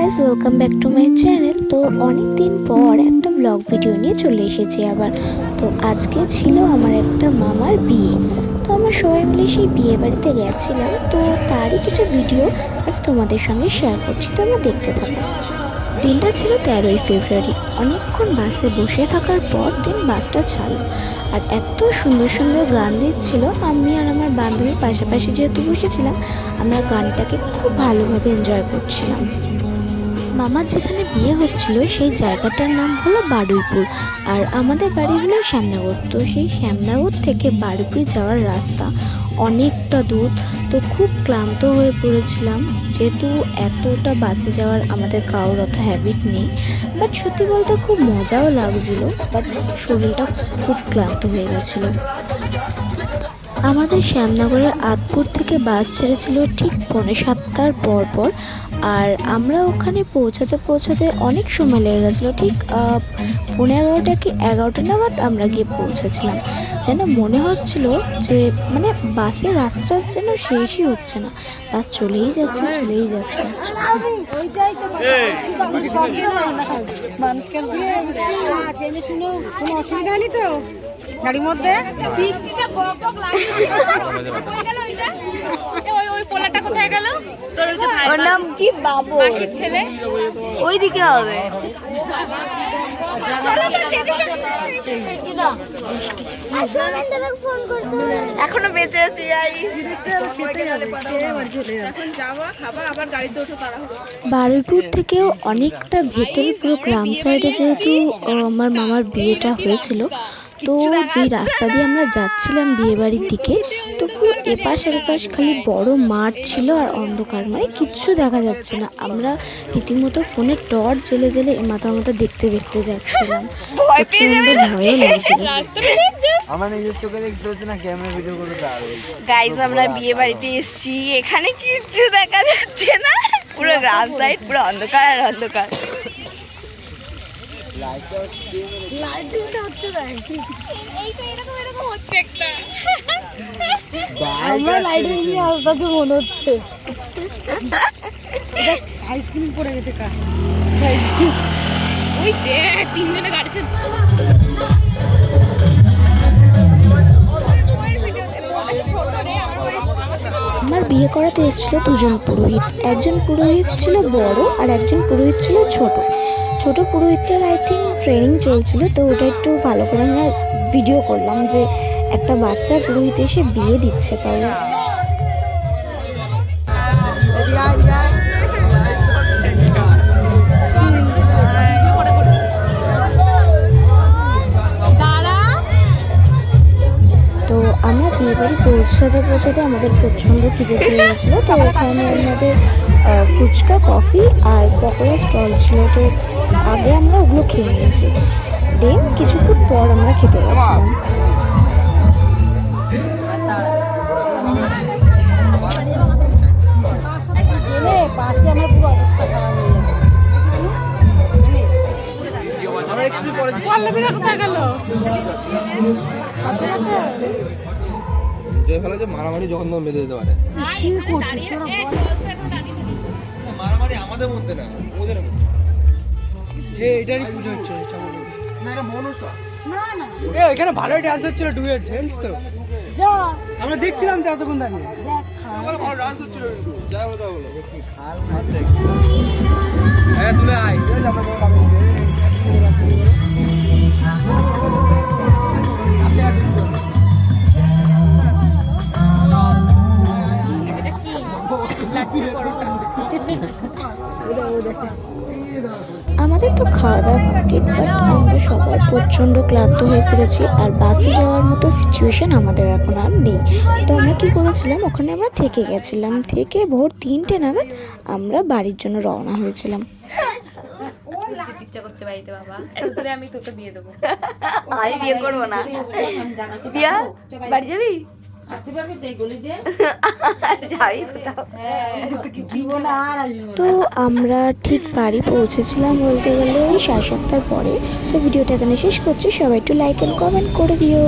Guys, welcome back to my channel. তো অনেক দিন পর একটা ব্লগ ভিডিও নিয়ে চলে এসেছি আবার। তো আজকে ছিল আমার একটা মামার বিয়ে। তো আমরা সবাই মিলে সেই বিয়ে বাড়িতে গেছিলাম। তো তারই কিছু ভিডিও আজ তোমাদের সঙ্গে শেয়ার করছি, তোমরা দেখতে থাকো। দিনটা ছিল 13ই ফেব্রুয়ারি। অনেকক্ষণ বাসে বসে থাকার পর দিন বাসটা ছাড়লো, আর এত সুন্দর সুন্দর গান দিচ্ছিল। আমি আর আমার বান্ধবীর পাশাপাশি যেহেতু বসেছিলাম, আমরা গানটাকে খুব ভালোভাবে এনজয় করছিলাম। মামার যেখানে বিয়ে হচ্ছিল সেই জায়গাটার নাম হলো বারুইপুর, আর আমাদের বাড়ি হলো শ্যামনগর। তো সেই শ্যামনগর থেকে বারুইপুর যাওয়ার রাস্তা অনেকটা দূর। তো খুব ক্লান্ত হয়ে পড়েছিলাম, যেহেতু এতটা বাসে যাওয়ার আমাদের কারোর অত হ্যাবিট নেই। বাট সত্যি বলতে খুব মজাও লাগছিল, বাট শরীরটা খুব ক্লান্ত হয়ে গেছিলো। আমাদের শ্যামনগরের আদপুর থেকে বাস ছেড়েছিল ঠিক 7:45 পর, আর আমরা ওখানে পৌঁছাতে অনেক সময় লেগে গেছিলো। ঠিক 11:15 কি 11টা নাগাদ আমরা গিয়ে পৌঁছেছিলাম। যেন মনে হচ্ছিল যে মানে বাসের রাস্তাটা যেন শেষই হচ্ছে না, বাস চলেই যাচ্ছে। কোনো অসুবিধা নেই তো গাড়ির মধ্যে। ওর নাম কি? বাবু ছেলে ওইদিকে হবে। এখনো বেঁচে আছি। বারুইপুর থেকেও অনেকটা ভেতরে, পুরো গ্রাম সাইডে যেহেতু আমার মামার বিয়েটা হয়েছিল। তো যেই রাস্তা দিয়ে আমরা যাচ্ছিলাম বিয়ে বাড়ির দিকে, তো পুরো এপাশ আর ওপাশ খালি বড় মাঠ ছিল আর অন্ধকার, মানে কিচ্ছু দেখা যাচ্ছে না। আমরা রীতিমতো ফোনে টর্চ জ্বেলে এমাথা দেখতে যাচ্ছিলাম। প্রচন্ড ভয়ও লাগছিল। আমার নিজের চোখে দেখতে হচ্ছে না, ক্যামেরা ভিডিও করে দাঁড়াবে। গাইস, আমরা বিয়ে বাড়িতে এসেছি, এখানে কিচ্ছু দেখা যাচ্ছে না, পুরো গ্রাম সাইড পুরো অন্ধকার আর অন্ধকার। আইসক্রিম পড়ে গেছে কা ওই দেখ তিনজনে গাড়িতে। আমার বিয়ে করাতে এসেছিল দুজন পুরোহিত। একজন পুরোহিত ছিল বড় আর একজন পুরোহিত ছিল ছোট পুরোহিতটার আই থিঙ্ক ট্রেনিং চলছিল। তো ওটা একটু ভালো করে আমরা ভিডিও করলাম যে একটা বাচ্চা পুরোহিত এসে বিয়ে দিচ্ছে কারণ। তো আমরা বিয়ে বাড়ি পৌঁছাতে আমাদের প্রচণ্ড খিদে পেয়ে গেছিলো। তো ওখানে আমাদের ফুচকা, কফি আর পকোড়া স্টল ছিল। তো আগে আমরা ওগুলো খেয়ে নিয়েছি, দেন কিছুক্ষণ পর আমরা খেতে গেছিলাম। পাশে আমার পুরো অবস্থা খারাপ হয়ে যাবে। মারামারি যখন তখন বেঁধে দিতে পারে। মারামারি আমাদের মধ্যে না, ওদের মধ্যে। এটারই পুজো হচ্ছে এখানে ভালোই ডান্স হচ্ছিল, ডুয়েট ডান্স। তো আমরা দেখছিলাম তো এতক্ষণ দাঁড়িয়ে ভালো ডান্স হচ্ছিল। যাই বলো বলো খাল মার দেখ। হ্যাঁ তুলে আয়। আমাদের তো খাওয়া দাওয়া কমপ্লিট, বাট আমরা সবাই প্রচণ্ড ক্লান্ত হয়ে পড়েছি, আর বাসে যাওয়ার মতো সিচুয়েশন আমাদের এখন আর নেই। তো আমরা কি করেছিলাম, ওখানে আমরা থেকে গেছিলাম। থেকে ভোর 3টে নাগাদ আমরা বাড়ির জন্য রওনা হয়েছিলাম। ইচ্ছা করছে বাড়িতে বাবা, আমি তোকে বিয়ে দেবো। আমি বিয়ে করবো না। বিয়া বাড়ি যাবি? তো আমরা ঠিক বাড়ি পৌঁছেছিলাম বলতে গেলে ওই 7:30 পরে। তো ভিডিওটা এখানে শেষ করছি। সবাই একটু লাইক এন্ড কমেন্ট করে দিও।